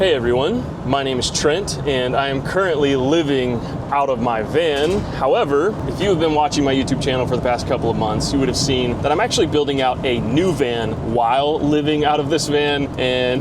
Hey everyone, my name is Trent and I am currently living out of my van. However, if you have been watching my YouTube channel for the past couple of months, you would have seen that I'm actually building out a new van while living out of this van, and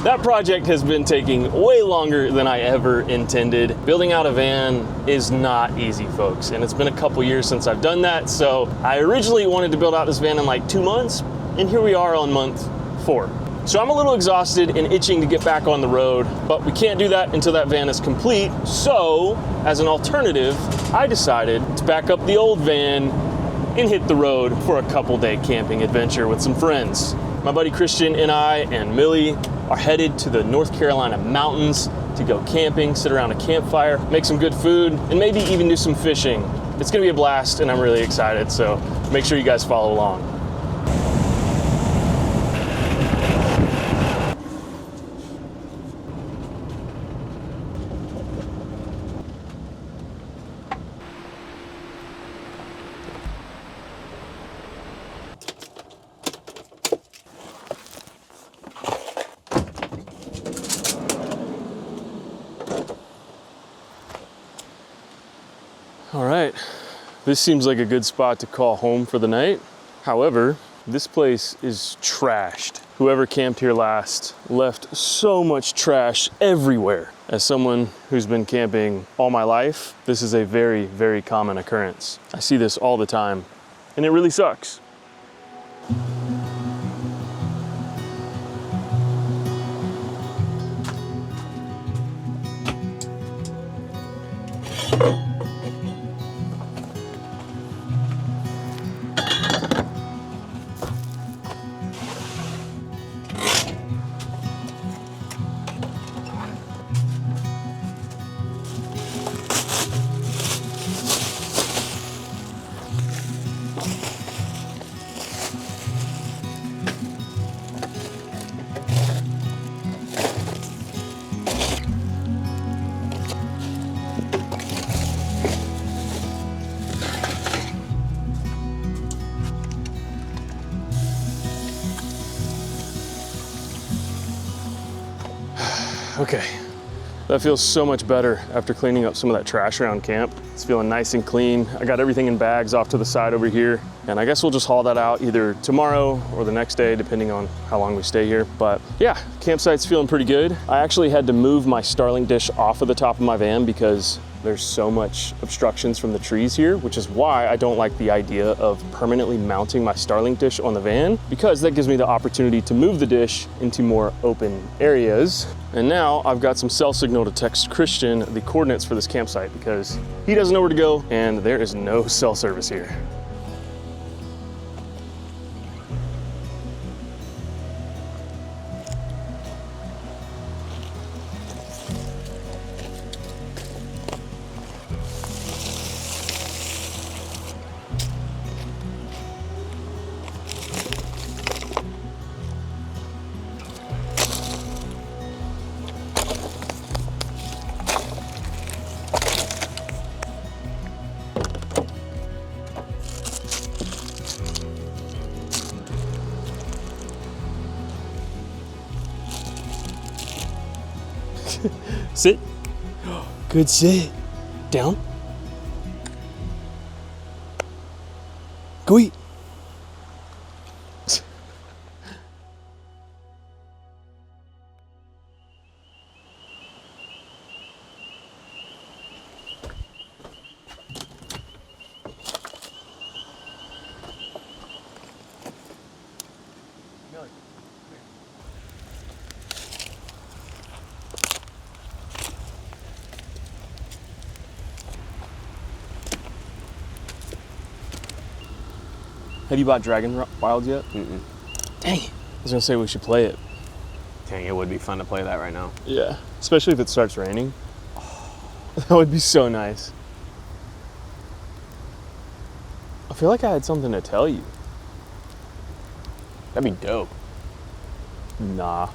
that project has been taking way longer than I ever intended. Building out a van is not easy, folks, and it's been a couple years since I've done that. So I originally wanted to build out this van in like 2 months, and here we are on month 4. So I'm a little exhausted and itching to get back on the road, but we can't do that until that van is complete. So as an alternative, I decided to back up the old van and hit the road for a couple-day camping adventure with some friends. My buddy Christian and I and Millie are headed to the North Carolina mountains to go camping, sit around a campfire, make some good food, and maybe even do some fishing. It's gonna be a blast and I'm really excited, so make sure you guys follow along. All right, this seems like a good spot to call home for the night. However, this place is trashed. Whoever camped here last left so much trash everywhere. As someone who's been camping all my life, this is a very, very common occurrence. I see this all the time, and it really sucks. Okay, that feels so much better after cleaning up some of that trash around camp. It's feeling nice and clean. I got everything in bags off to the side over here, and I guess we'll just haul that out either tomorrow or the next day, depending on how long we stay here. But yeah, campsite's feeling pretty good. I actually had to move my Starlink dish off of the top of my van because there's so much obstructions from the trees here, which is why I don't like the idea of permanently mounting my Starlink dish on the van, because that gives me the opportunity to move the dish into more open areas. And now I've got some cell signal to text Christian the coordinates for this campsite because he doesn't know where to go and there is no cell service here. Sit. Good sit. Down. Go eat. Have you bought Dragon Wilds yet? Mm-mm. Dang it. I was gonna say we should play it. Dang, it would be fun to play that right now. Yeah, especially if it starts raining. That would be so nice. I feel like I had something to tell you. That'd be dope. Nah.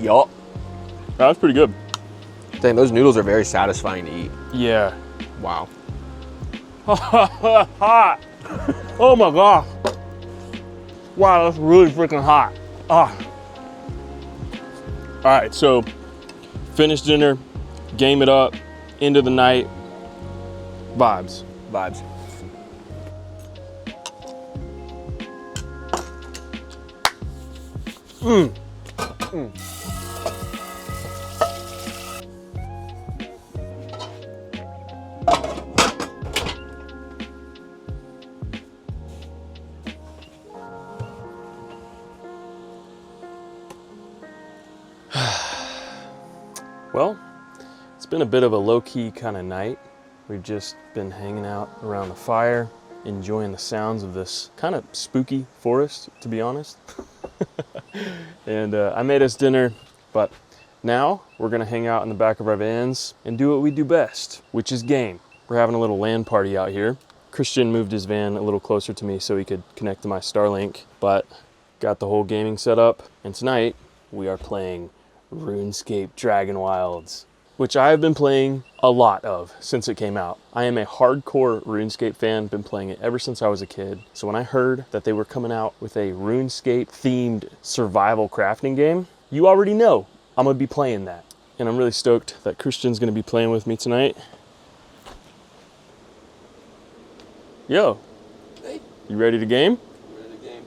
Yup. That was pretty good. Dang, those noodles are very satisfying to eat. Yeah. Wow. Hot. Oh my gosh. Wow, that's really freaking hot. Ah. All right, so finish dinner, game it up, into the night, vibes. Vibes. Well, it's been a bit of a low-key kind of night. We've just been hanging out around the fire, enjoying the sounds of this kind of spooky forest, to be honest. And I made us dinner, but now we're gonna hang out in the back of our vans and do what we do best, which is game. We're having a little LAN party out here. Christian moved his van a little closer to me so he could connect to my Starlink, but got the whole gaming set up. And tonight we are playing RuneScape Dragon Wilds, which I have been playing a lot of since it came out. I am a hardcore RuneScape fan, been playing it ever since I was a kid. So when I heard that they were coming out with a RuneScape themed survival crafting game, you already know I'm gonna be playing that. And I'm really stoked that Christian's gonna be playing with me tonight. Yo, Hey. You ready to game? Ready to game.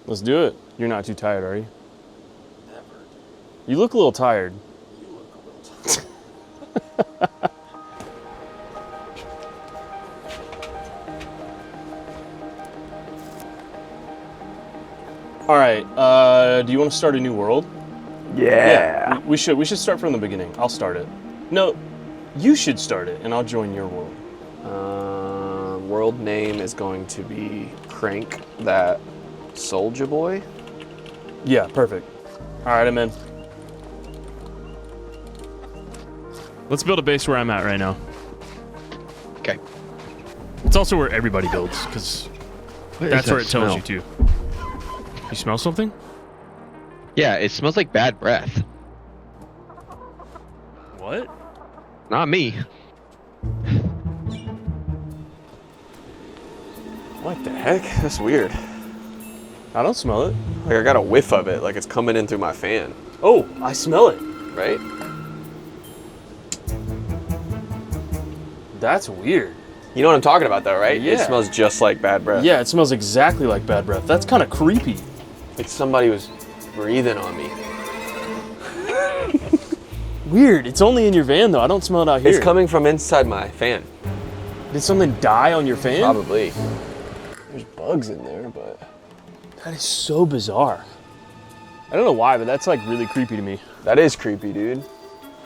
Let's do it. You're not too tired, are you? Never. You look a little tired. You look a little tired. All right, do you want to start a new world? Yeah. We should start from the beginning. I'll start it. No, you should start it and I'll join your world. World name is going to be Crank That Soldier Boy. Yeah, perfect. All right, I'm in. Let's build a base where I'm at right now. Okay. It's also where everybody builds, because that's where it tells you to. You smell something? Yeah, it smells like bad breath. What? Not me. What the heck? That's weird. I don't smell it. Like I got a whiff of it, like it's coming in through my fan, Oh, I smell it. right? That's weird. You know what I'm talking about though, right? It Yeah. smells just like bad breath. Yeah, it smells exactly like bad breath. That's kind of creepy. Like somebody was breathing on me. Weird. It's only in your van though. I don't smell it out here. It's coming from inside my fan. Did something die on your fan? Probably. There's bugs in there, but That is so bizarre. I don't know why, but that's like really creepy to me. that is creepy, dude.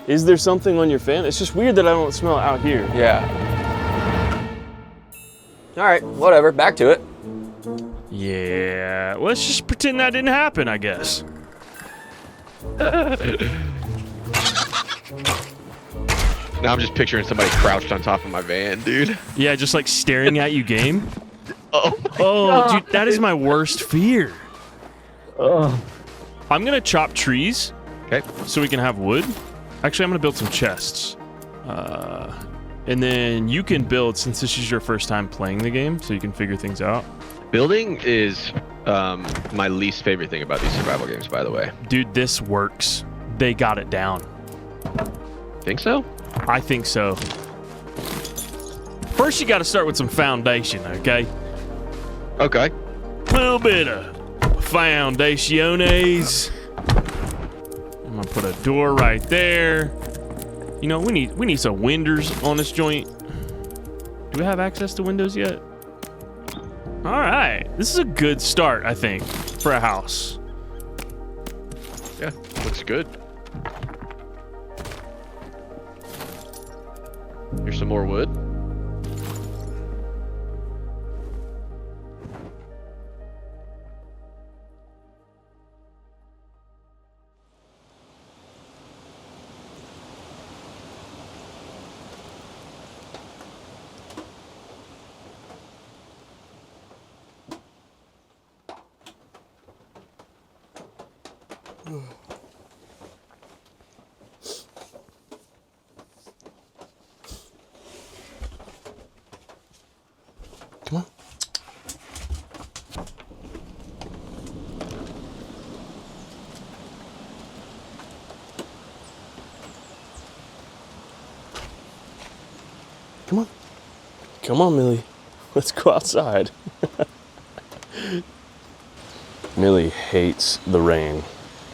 Is there something on your fan? It's just weird that I don't smell it out here. Yeah. All right, whatever. Back to it. Yeah, let's just pretend that didn't happen, I guess. Now I'm just picturing somebody crouched on top of my van, dude. Yeah, just like staring at you game. Oh, Oh, dude, that is my worst fear. I'm gonna chop trees okay. so we can have wood. Actually, I'm gonna build some chests. And then you can build, since this is your first time playing the game, so you can figure things out. Building is my least favorite thing about these survival games, by the way. Dude, this works. They got it down. Think so? I think so. First, you gotta start with some foundation, okay? Okay. A little bit of foundaciones. I'm gonna put a door right there. You know, we need some windows on this joint. Do we have access to windows yet? All right, this is a good start, I think, for a house. Yeah, looks good. Here's some more wood. Come on. Come on. Come on, Millie. Let's go outside. Millie hates the rain,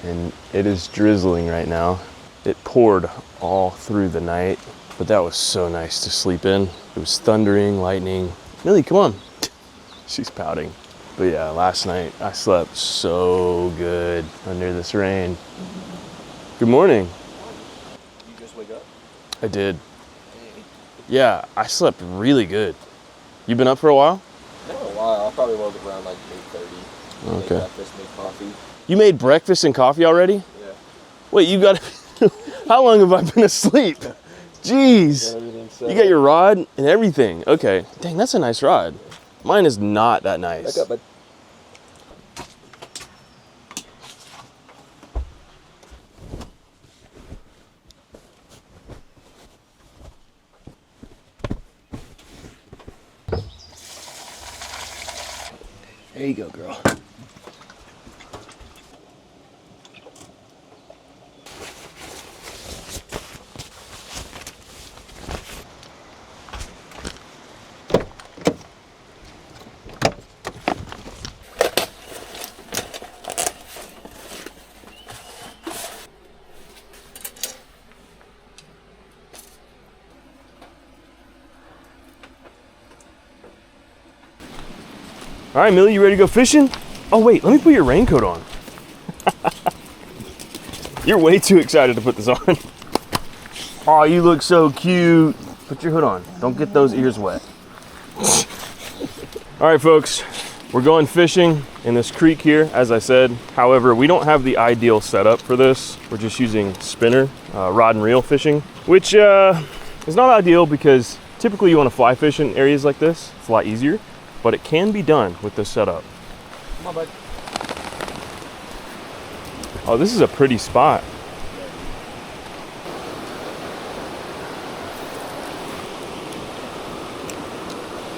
and it is drizzling right now. It poured all through the night, but that was so nice to sleep in. It was thundering, lightning. Millie, come on. She's pouting. But yeah, last night I slept so good under this rain. Good morning. You just wake up? I did. Yeah, I slept really good. You been up for a while? Not a while. I probably woke up around like 8:30. Okay. Made breakfast, made coffee. You made breakfast and coffee already? Yeah. Wait, you got... How long have I been asleep? Jeez. You got your rod and everything. Okay. Dang, that's a nice rod. Mine is not that nice. Wake up, bud. There you go, girl. All right, Millie, you ready to go fishing? Oh, wait, let me put your raincoat on. You're way too excited to put this on. Oh, you look so cute. Put your hood on. Don't get those ears wet. All right, folks, we're going fishing in this creek here, as I said. However, we don't have the ideal setup for this. We're just using spinner, rod and reel fishing, which is not ideal because typically you want to fly fish in areas like this. It's a lot easier. But it can be done with this setup. Come on, bud. Oh, this is a pretty spot.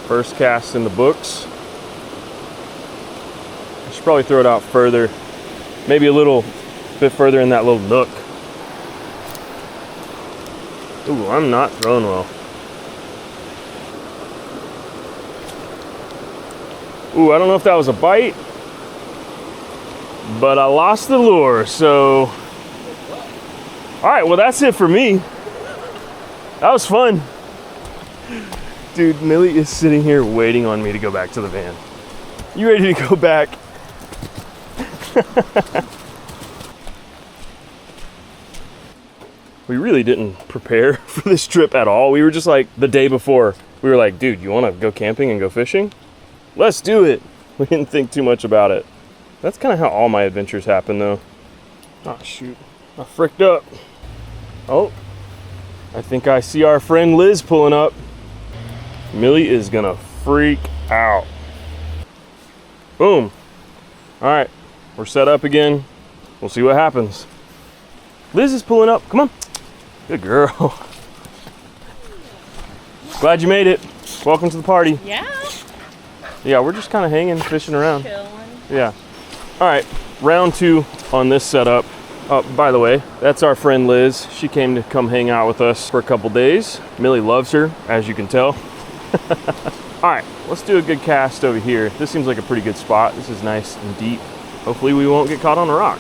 First cast in the books. I should probably throw it out further. Maybe a little bit further in that little nook. Ooh, I'm not throwing well. Ooh, I don't know if that was a bite, but I lost the lure, so. All right, well, that's it for me. That was fun. Dude, Millie is sitting here waiting on me to go back to the van. You ready to go back? We really didn't prepare for this trip at all. We were just like, the day before, we were like, dude, you wanna go camping and go fishing? Let's do it. We didn't think too much about it. That's kind of how all my adventures happen, though. Oh, shoot. I fricked up. Oh, I think I see our friend Liz pulling up. Millie is gonna freak out. Boom. All right, we're set up again. We'll see what happens. Liz is pulling up. Come on. Good girl. Glad you made it. Welcome to the party. Yeah. Yeah, we're just kind of hanging, fishing around. Chilling. Yeah. All right, round 2 on this setup. By the way, that's our friend Liz. She came to come hang out with us for a couple days. Millie loves her, as you can tell. All right, let's do a good cast over here. This seems like a pretty good spot. This is nice and deep. Hopefully we won't get caught on a rock.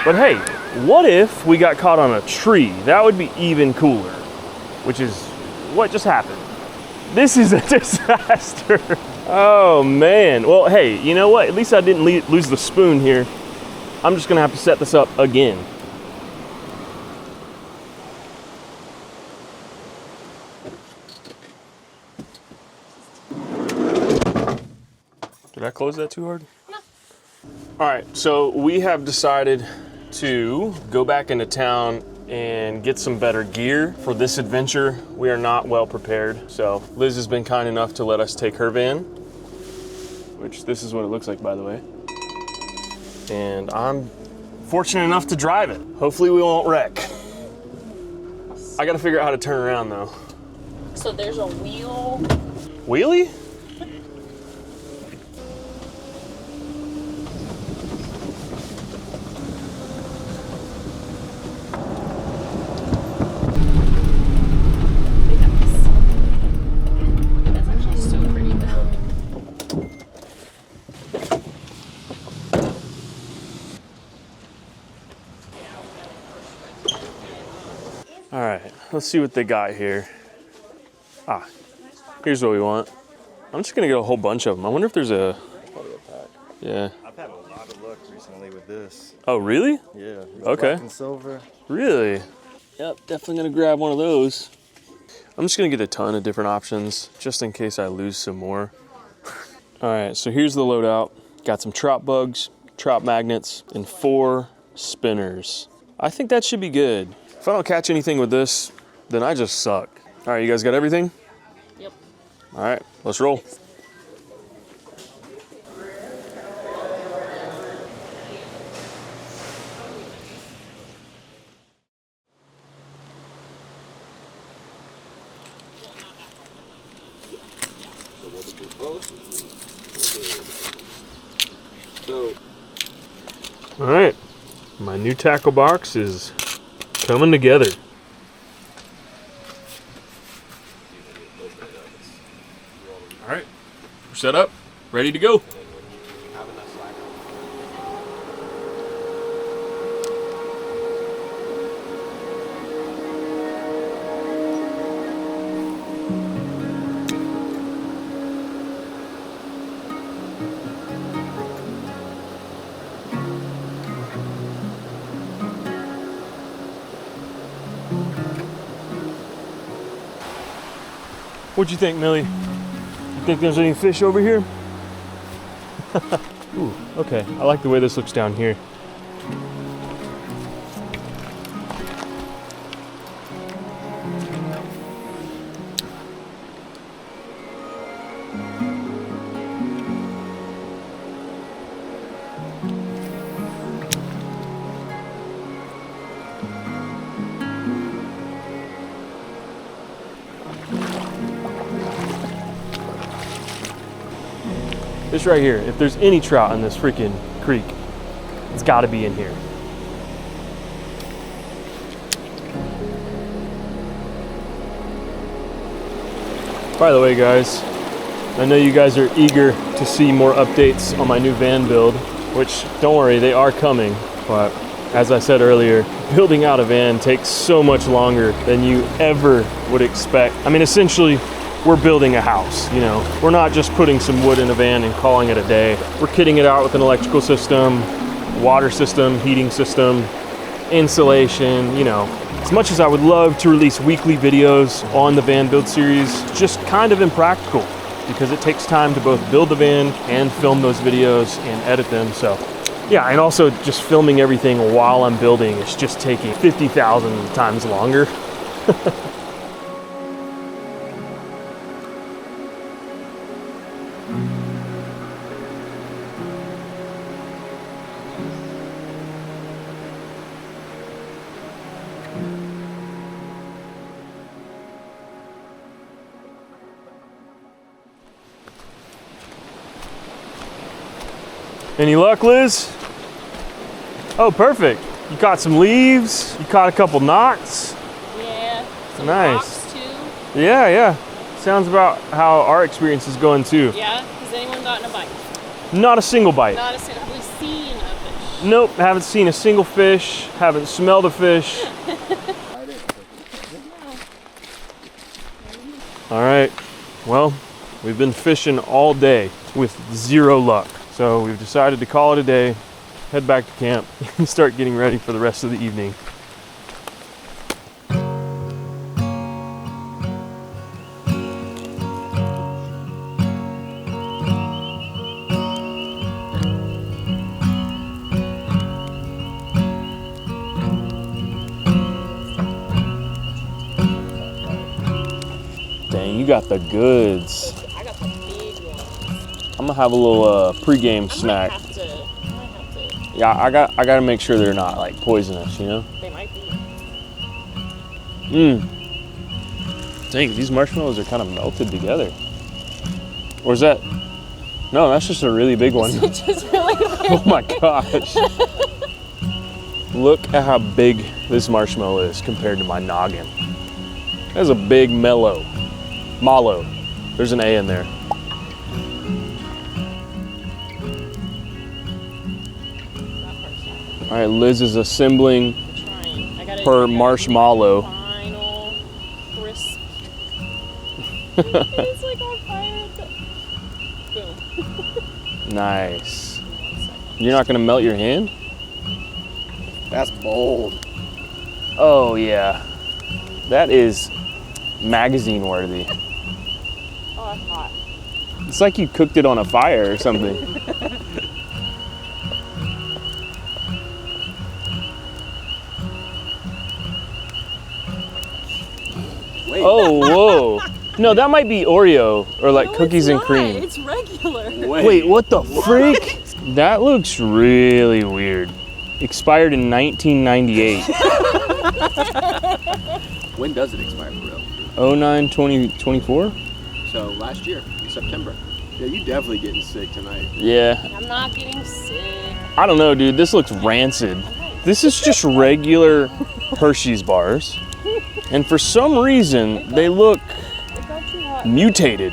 But hey, what if we got caught on a tree? That would be even cooler, which is what just happened. This is a disaster. Oh man. Well, hey, you know what? At least I didn't lose the spoon here. I'm just gonna have to set this up again. Did I close that too hard? No. All right, so we have decided to go back into town and get some better gear for this adventure. We are not well prepared. So Liz has been kind enough to let us take her van, which this is what it looks like, by the way. And I'm fortunate enough to drive it. Hopefully we won't wreck. I gotta figure out how to turn around though. So there's a wheel. Wheelie? They have this. That's actually so pretty though. All right, let's see what they got here. Ah, here's what we want. I'm just gonna get a whole bunch of them. I wonder if there's a, yeah. I've had a lot of luck recently with this. Oh, really? Yeah. Okay. Black and silver. Really? Yep, definitely gonna grab one of those. I'm just gonna get a ton of different options just in case I lose some more. All right, so here's the loadout. Got some trout bugs, trout magnets, and 4 spinners. I think that should be good. If I don't catch anything with this, then I just suck. All right, you guys got everything? Yep. All right, let's roll. All right, my new tackle box is coming together. All right, we're set up, ready to go. What'd you think, Millie? You think there's any fish over here? Ooh, okay. I like the way this looks down here. This right here, if there's any trout in this freaking creek, it's gotta be in here. By the way, guys, I know you guys are eager to see more updates on my new van build, which, don't worry, they are coming. But as I said earlier, building out a van takes so much longer than you ever would expect. I mean, essentially, we're building a house, you know. We're not just putting some wood in a van and calling it a day. We're kitting it out with an electrical system, water system, heating system, insulation, you know. As much as I would love to release weekly videos on the van build series, just kind of impractical because it takes time to both build the van and film those videos and edit them. So yeah, and also just filming everything while I'm building is just taking 50,000 times longer. Any luck, Liz? Oh, perfect. You caught some leaves. You caught a couple knots. Yeah. Some Nice. rocks too. Yeah. Sounds about how our experience is going too. Yeah. Has anyone gotten a bite? Not a single bite. Not a single. Have we seen a fish? Nope, haven't seen a single fish. Haven't smelled a fish. All right. Well, we've been fishing all day with 0 luck. So we've decided to call it a day, head back to camp, and start getting ready for the rest of the evening. Dang, you got the goods. I got the big ones. I'm gonna have a little pregame I snack. might have to. Yeah, I gotta make sure they're not like poisonous, you know? They might be. Dang, these marshmallows are kind of melted together. Or is that? No, that's just a really big one. It's just really big. Oh my gosh. Look at how big this marshmallow is compared to my noggin. That's a big mallow. There's an A in there. All right, Liz is assembling her marshmallow. Final crisp. It's like on fire. Boom. Nice. You're not gonna melt your hand? That's bold. Oh yeah. That is magazine worthy. Oh, that's hot. It's like you cooked it on a fire or something. Wait. Oh, whoa. No, that might be Oreo or like No, cookies it's and cream. not. It's regular. Wait, what the freak? That looks really weird. Expired in 1998. When does it expire for real? 09/20/24? So last year, in September. Yeah, you definitely getting sick tonight. Yeah. I'm not getting sick. I don't know, dude. This looks rancid. This is just regular Hershey's bars. And for some reason, they look It got too hot. mutated.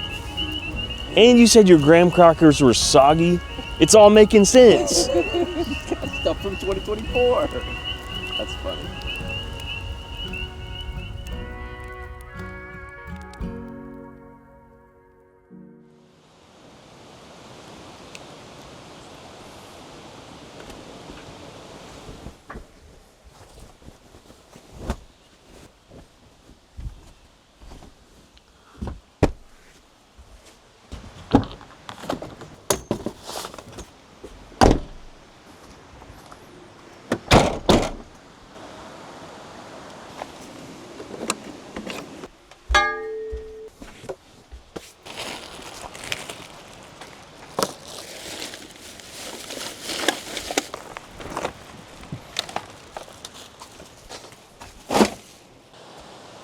And you said your graham crackers were soggy. It's all making sense. Stuff from 2024. That's funny.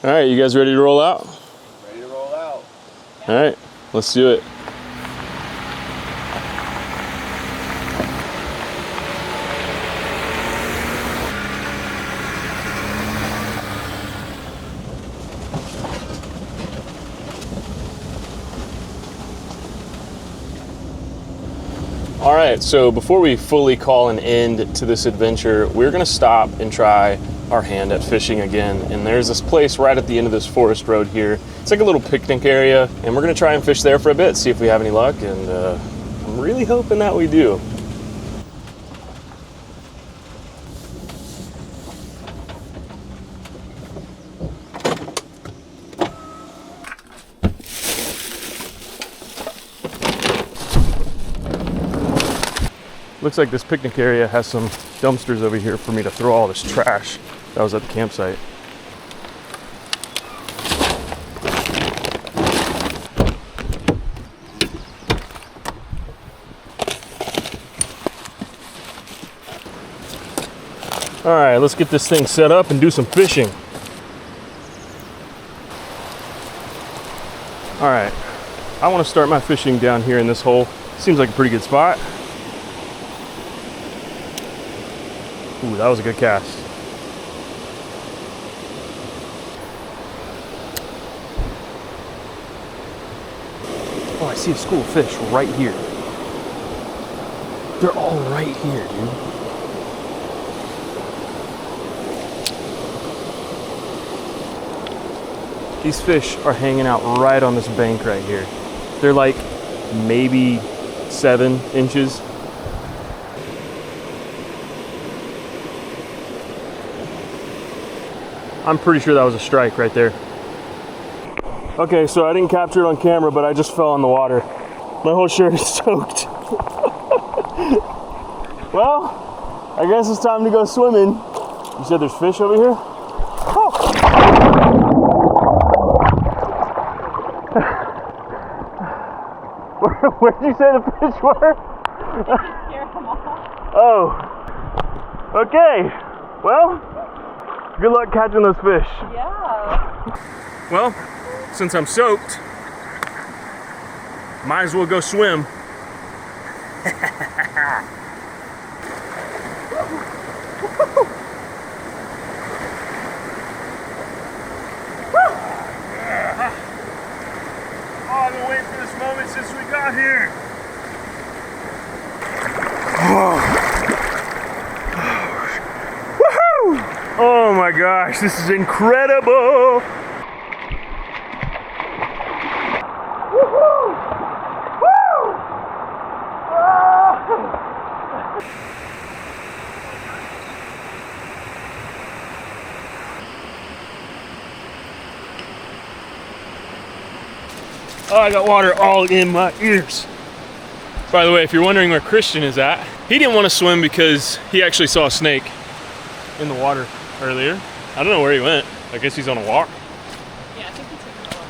All right, you guys ready to roll out? Ready to roll out. All right, let's do it. All right, so before we fully call an end to this adventure, we're gonna stop and try our hand at fishing again. And there's this place right at the end of this forest road here. It's like a little picnic area, and we're gonna try and fish there for a bit, see if we have any luck, and I'm really hoping that we do. Looks like this picnic area has some dumpsters over here for me to throw all this trash that was at the campsite. All right, let's get this thing set up and do some fishing. All right, I want to start my fishing down here in this hole. Seems like a pretty good spot. Ooh, that was a good cast. Oh, I see a school of fish right here. They're all right here, dude. These fish are hanging out right on this bank right here. They're like maybe 7 inches. I'm pretty sure that was a strike right there. Okay, so I didn't capture it on camera, but I just fell in the water. My whole shirt is soaked. Well, I guess it's time to go swimming. You said there's fish over here? Oh. Where'd you say the fish were? Oh. Okay. Well, good luck catching those fish. Yeah. Well, since I'm soaked, might as well go swim. Oh, I've been waiting for this moment since we got here. Woohoo! Oh my gosh, this is incredible! Woohoo! Woo! Oh, I got water all in my ears. By the way, if you're wondering where Christian is at, he didn't want to swim because he actually saw a snake in the water earlier. I don't know where he went. I guess he's on a walk. Yeah, I think he's taking a walk.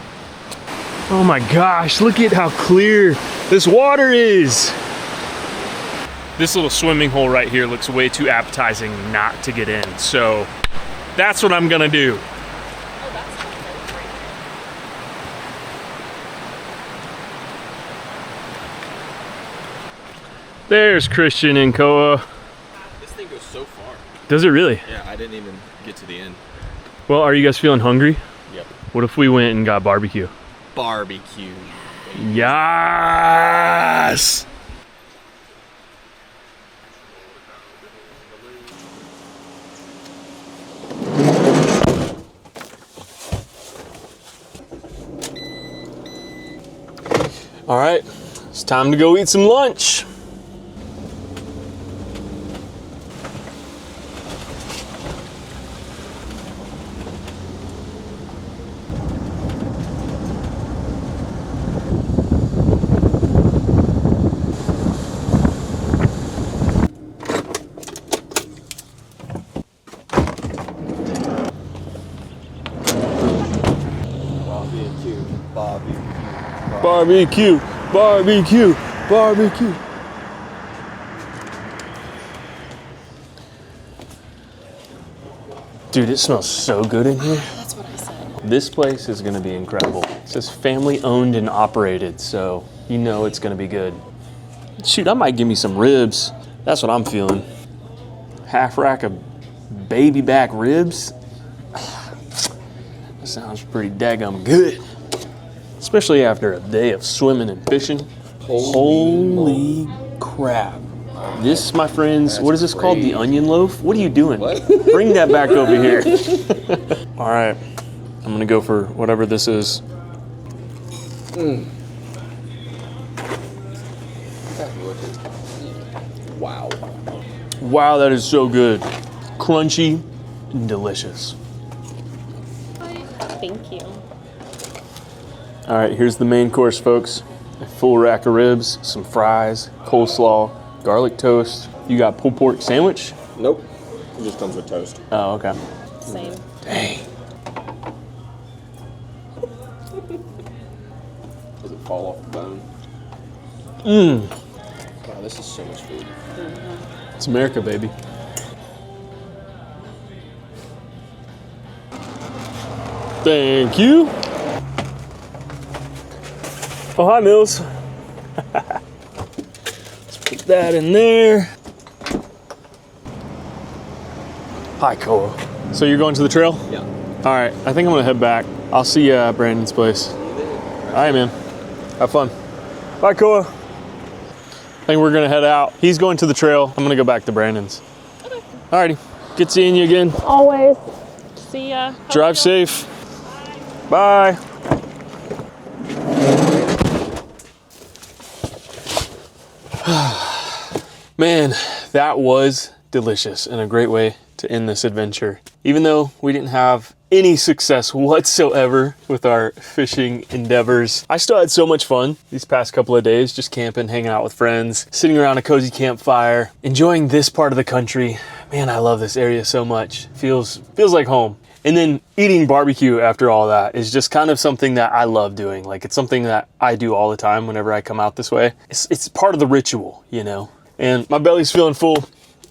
Oh my gosh, look at how clear this water is. This little swimming hole right here looks way too appetizing not to get in. So that's what I'm gonna do. Oh, that's not very great. There's Christian and Koa. This thing goes so far. Does it really? Yeah, I didn't even get to the end. Well, are you guys feeling hungry? Yep. What if we went and got barbecue? Barbecue. Yes! All right, it's time to go eat some lunch. Barbecue, barbecue, barbecue. Dude, it smells so good in here. That's what I said. This place is gonna be incredible. It says family owned and operated, so you know it's gonna be good. Shoot, I might give me some ribs. That's what I'm feeling. Half rack of baby back ribs. That sounds pretty daggum good. Especially after a day of swimming and fishing. Holy crap. This, my friends, what is this called? The onion loaf? What are you doing? What? Bring that back over here. All right, I'm gonna go for whatever this is. Wow. Wow, that is so good. Crunchy and delicious. Thank you. All right, here's the main course, folks. A full rack of ribs, some fries, coleslaw, garlic toast. You got pulled pork sandwich? Nope. It just comes with toast. Oh, okay. Same. Dang. Does it fall off the bone? Mmm. Wow, this is so much food. It's America, baby. Thank you. Oh, hi, Mills. Let's put that in there. Hi, Koa. So you're going to the trail? Yeah. All right, I think I'm gonna head back. I'll see you at Brandon's place. All right, man. Have fun. Bye, Koa. I think we're gonna head out. He's going to the trail. I'm gonna go back to Brandon's. Okay. All righty. Good seeing you again. Always. See ya. Drive safe. Bye. Man, that was delicious and a great way to end this adventure. Even though we didn't have any success whatsoever with our fishing endeavors, I still had so much fun these past couple of days, just camping, hanging out with friends, sitting around a cozy campfire, enjoying this part of the country. Man, I love this area so much. Feels like home. And then eating barbecue after all that is just kind of something that I love doing. Like, it's something that I do all the time whenever I come out this way. It's part of the ritual, you know? And my belly's feeling full.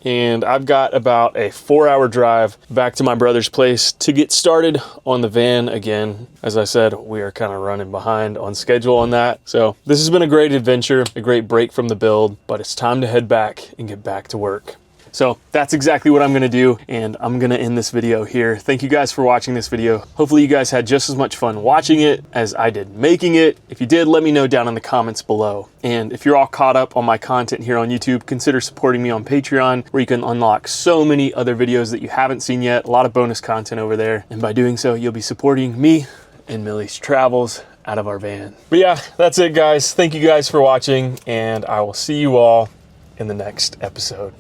and I've got about a 4-hour drive back to my brother's place to get started on the van again. As I said, we are kind of running behind on schedule on that. So this has been a great adventure, a great break from the build, but it's time to head back and get back to work. So that's exactly what I'm gonna do, and I'm gonna end this video here. Thank you guys for watching this video. Hopefully you guys had just as much fun watching it as I did making it. If you did, let me know down in the comments below. And if you're all caught up on my content here on YouTube, consider supporting me on Patreon, where you can unlock so many other videos that you haven't seen yet, a lot of bonus content over there. And by doing so, you'll be supporting me and Millie's travels out of our van. But yeah, that's it guys. Thank you guys for watching, and I will see you all in the next episode.